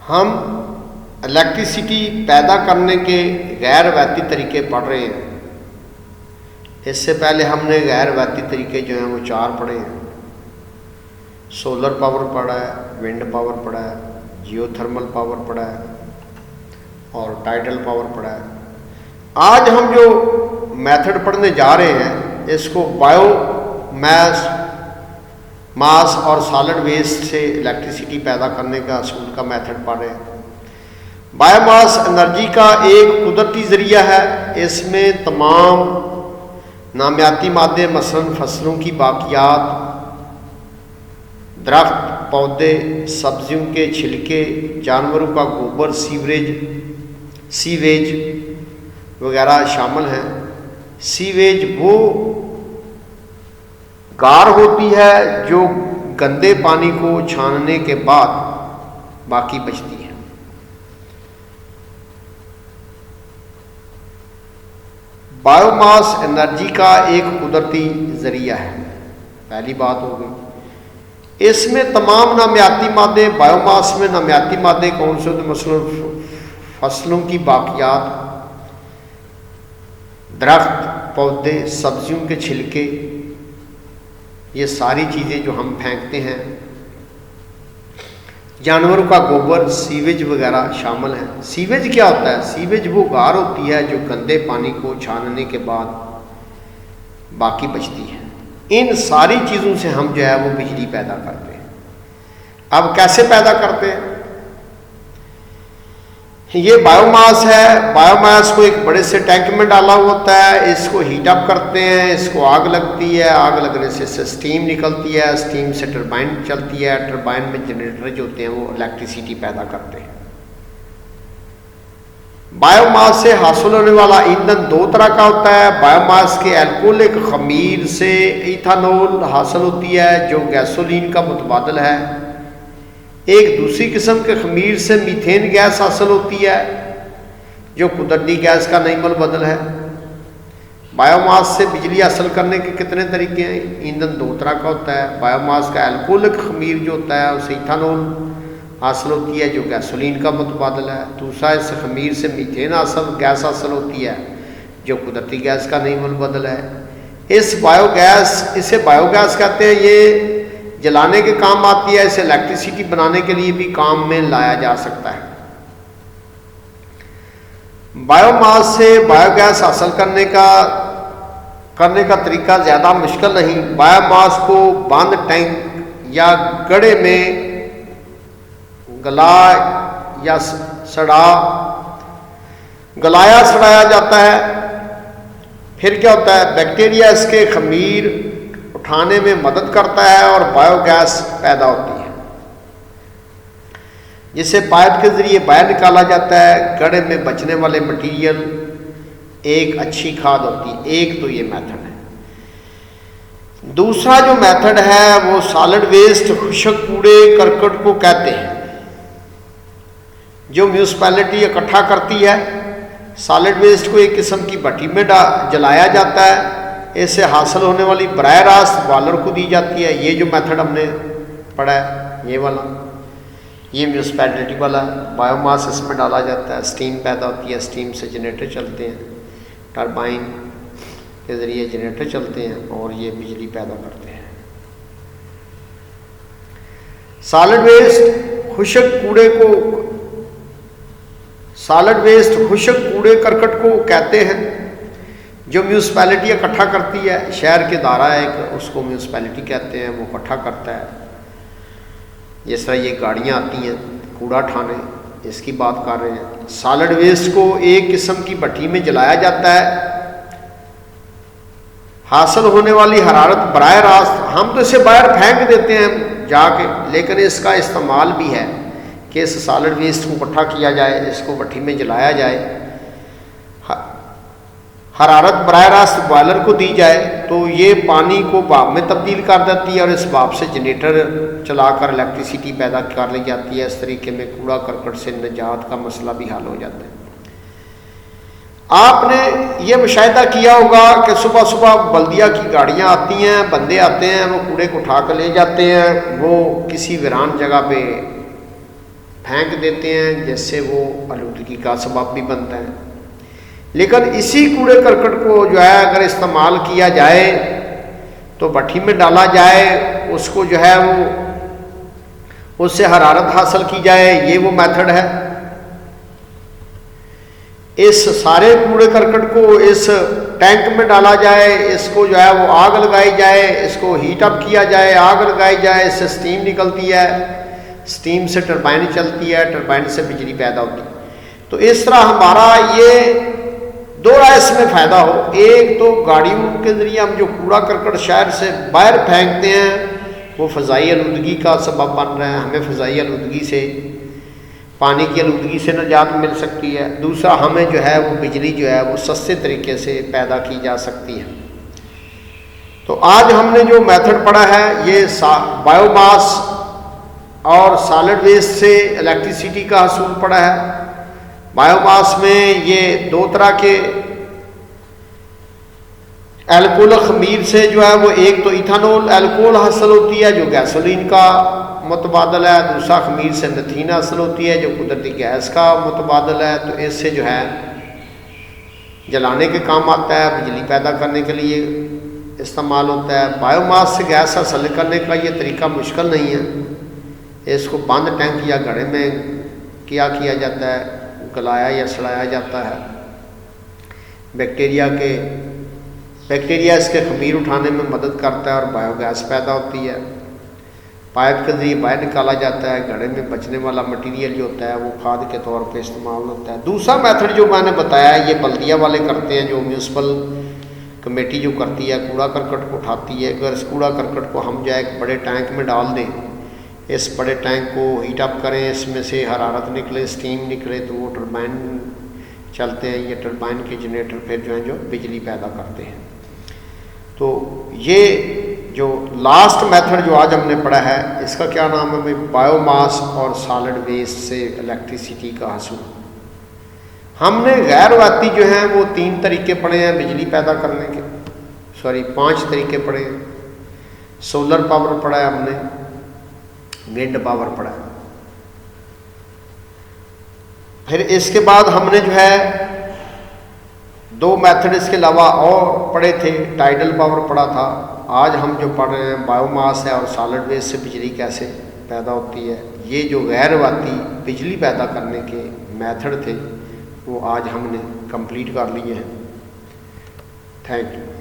हम इलेक्ट्रिसिटी पैदा करने के गैर रवायती तरीके पढ़ रहे हैं। इससे पहले हमने गैर रवायती तरीके जो हैं वो 4 पढ़े हैं। सोलर पावर पढ़ा है, विंड पावर पढ़ा है, जियोथर्मल पावर पढ़ा है और टाइडल पावर पढ़ा है। आज हम जो मेथड पढ़ने जा रहे हैं इसको मास और सॉलिड वेस्ट से इलेक्ट्रिसिटी पैदा करने का असूल का मेथड पढ़ रहे हैं। बायोमास एनर्जी का एक कुदरती ज़रिया है। इसमें तमाम नामियाती मादे मसलन फसलों की बाकियात, दरख्त, पौधे, सब्जियों के छिलके, जानवरों का गोबर, सीवेज वगैरह शामिल हैं। सीवेज वो गार होती है जो गंदे पानी को छानने के बाद बाकी बचती है। बायोमास एनर्जी का एक कुदरती ज़रिया है, पहली बात हो गई। इसमें तमाम नामियाती मादे, बायोमास में नामियाती मादे कौन से होते, मसलन फसलों की बाकियात, दरख्त, पौधे, सब्जियों के छिलके, ये सारी चीज़ें जो हम फेंकते हैं, जानवरों का गोबर, सीवेज वगैरह शामिल हैं। सीवेज क्या होता है? सीवेज वो गार होती है जो गंदे पानी को छानने के बाद बाकी बचती है। इन सारी चीज़ों से हम जो है वो बिजली पैदा करते हैं। अब कैसे पैदा करते हैं? ये बायोमास है। बायोमास को एक बड़े से टैंक में डाला होता है, इसको हीट अप करते हैं, इसको आग लगती है, आग लगने से इससे स्टीम निकलती है, स्टीम से टरबाइन चलती है, टरबाइन में जनरेटर जो होते हैं वो इलेक्ट्रिसिटी पैदा करते हैं। बायोमास से हासिल होने वाला ईंधन 2 तरह का होता है। बायोमास के अल्कोहलिक खमीर से इथानॉल हासिल होती है जो गैसोलीन का मुतबादल है। एक दूसरी किस्म के खमीर से मीथेन गैस हासिल होती है जो कुदरती गैस का नई मुतबादल है। बायोमास से बिजली हासिल करने के कितने तरीके हैं? ईंधन 2 तरह का होता है। बायोमास का अल्कोहलिक खमीर जो होता है उससे इथानॉल हासिल होती है जो गैसोलीन का मुतबादल है। दूसरा इस खमीर से मीथेन गैस हासिल होती है जो कुदरती गैस का नई मुतबादल है। इसे बायोगैस कहते हैं। ये जलाने के काम आती है, इसे इलेक्ट्रिसिटी बनाने के लिए भी काम में लाया जा सकता है। बायोमास से बायोगैस हासिल करने का तरीका ज़्यादा मुश्किल नहीं। बायोमास को बंद टैंक या गड्ढे में गलाया सड़ाया जाता है। फिर क्या होता है? बैक्टीरिया इसके खमीर उठाने में मदद करता है और बायोगैस पैदा होती है जिसे पाइप के जरिए बाहर निकाला जाता है। गड्ढे में बचने वाले मटेरियल एक अच्छी खाद होती है। एक तो ये मेथड है। दूसरा जो मेथड है वो सॉलिड वेस्ट, खुशक कूड़े करकट को कहते हैं जो म्यूनिसिपैलिटी इकट्ठा करती है। सॉलिड वेस्ट को एक किस्म की भट्टी में जलाया जाता है। इससे हासिल होने वाली बराह रास्त बॉयलर को दी जाती है। ये जो मेथड हमने पढ़ा है ये वाला, ये म्यूनिसिपैलिटी वाला। बायोमास इसमें डाला जाता है, स्टीम पैदा होती है, स्टीम से जनरेटर चलते हैं, टरबाइन के ज़रिए जनरेटर चलते हैं और ये बिजली पैदा करते हैं। सॉलिड वेस्ट खुशक कूड़े करकट को कहते हैं जो म्यूनिसिपैलिटी इकट्ठा करती है। शहर के दायरा एक उसको म्यूनिसिपैलिटी कहते हैं, वो इकट्ठा करता है। जिस तरह ये गाड़ियाँ आती हैं कूड़ा उठाने, इसकी बात कर रहे हैं। सॉलिड वेस्ट को एक किस्म की भट्टी में जलाया जाता है। हासिल होने वाली हरारत बराह रास्त, हम तो इसे बाहर फेंक देते हैं जाके, लेकिन इसका इस्तेमाल भी है कि इस सॉलिड वेस्ट को इकट्ठा किया जाए, इसको भट्टी में जलाया जाए, हरारत बराह रास्त बॉयलर को दी जाए तो ये पानी को भाप में तब्दील कर देती है और इस भाप से जनरेटर चलाकर इलेक्ट्रिसिटी पैदा कर ली जाती है। इस तरीके में कूड़ा करकट से निजात का मसला भी हल हो जाता है। आपने ये मुशाहिदा किया होगा कि सुबह सुबह बल्दिया की गाड़ियाँ आती हैं, बंदे आते हैं, वो कूड़े को उठा कर ले जाते हैं, वो किसी वीरान जगह पे फेंक देते हैं, जिससे वो आलूदगी का सबब भी बनता है। लेकिन इसी कूड़े करकट को जो है अगर इस्तेमाल किया जाए तो भट्ठी में डाला जाए, उसको जो है वो उससे हरारत हासिल की जाए, ये वो मेथड है। इस सारे कूड़े करकट को इस टैंक में डाला जाए, इसको जो है वो आग लगाई जाए, इसको हीट अप किया जाए, आग लगाई जाए, इससे स्टीम निकलती है, स्टीम से टरबाइन चलती है, टरबाइन से बिजली पैदा होती है। तो इस तरह हमारा ये दो इसमें फ़ायदा हो। एक तो गाड़ियों के ज़रिए हम जो कूड़ा करकट शहर से बाहर फेंकते हैं वो फ़ज़ाई आलूदगी का सबब बन रहा है। हमें फ़ज़ाई आलूदगी से, पानी की आलूदगी से निजात मिल सकती है। दूसरा, हमें जो है वो बिजली जो है वो सस्ते तरीके से पैदा की जा सकती है। तो आज हमने जो मेथड पढ़ा है ये बायोमास और सॉलिड वेस्ट से इलेक्ट्रिसिटी का हसूल पड़ा है। बायोमास में ये दो तरह के एल्कोहल खमीर से जो है वो, एक तो इथानॉल एल्कोहल हासिल होती है जो गैसोलीन का मुतबादल है, दूसरा खमीर से नथीन हासिल होती है जो कुदरती गैस का मुतबादल है। तो इससे जो है जलाने के काम आता है, बिजली पैदा करने के लिए इस्तेमाल होता है। बायोमास से गैस हासिल करने का ये तरीका मुश्किल नहीं है। इसको बंद टैंक या घड़े में क्या किया जाता है, गलाया या सड़ाया जाता है। बैक्टीरिया इसके खमीर उठाने में मदद करता है और बायोगैस पैदा होती है। पाइप के जरिए बाहर निकाला जाता है। घड़े में बचने वाला मटेरियल जो होता है वो खाद के तौर पे इस्तेमाल होता है। दूसरा मेथड जो मैंने बताया ये बल्दिया वाले करते हैं, जो म्यूनसिपल कमेटी जो करती है, कूड़ा करकट को उठाती है। अगर इस कूड़ा करकट को हम जो है एक बड़े टैंक में डाल दें, इस बड़े टैंक को हीट अप करें, इसमें से हरारत निकले, स्टीम निकले, तो वो टरबाइन चलते हैं। ये टरबाइन के जनरेटर फिर जो है जो बिजली पैदा करते हैं। तो ये जो लास्ट मेथड जो आज हमने पढ़ा है इसका क्या नाम है भाई, बायोमास और सॉलिड वेस्ट से इलेक्ट्रिसिटी का हसूल। हमने गैर रवायती जो हैं वो 3 तरीके पढ़े हैं बिजली पैदा करने के, 5 तरीके पढ़े हैं। सोलर पावर पढ़ा है हमने, विंड पावर पढ़ा है। फिर इसके बाद हमने जो है 2 मेथड इसके अलावा और पढ़े थे, टाइडल पावर पढ़ा था। आज हम जो पढ़ रहे हैं बायोमास है और सॉलिड वेस्ट से बिजली कैसे पैदा होती है। ये जो गैर रवायती बिजली पैदा करने के मेथड थे वो आज हमने कंप्लीट कर लिए हैं। Thank you.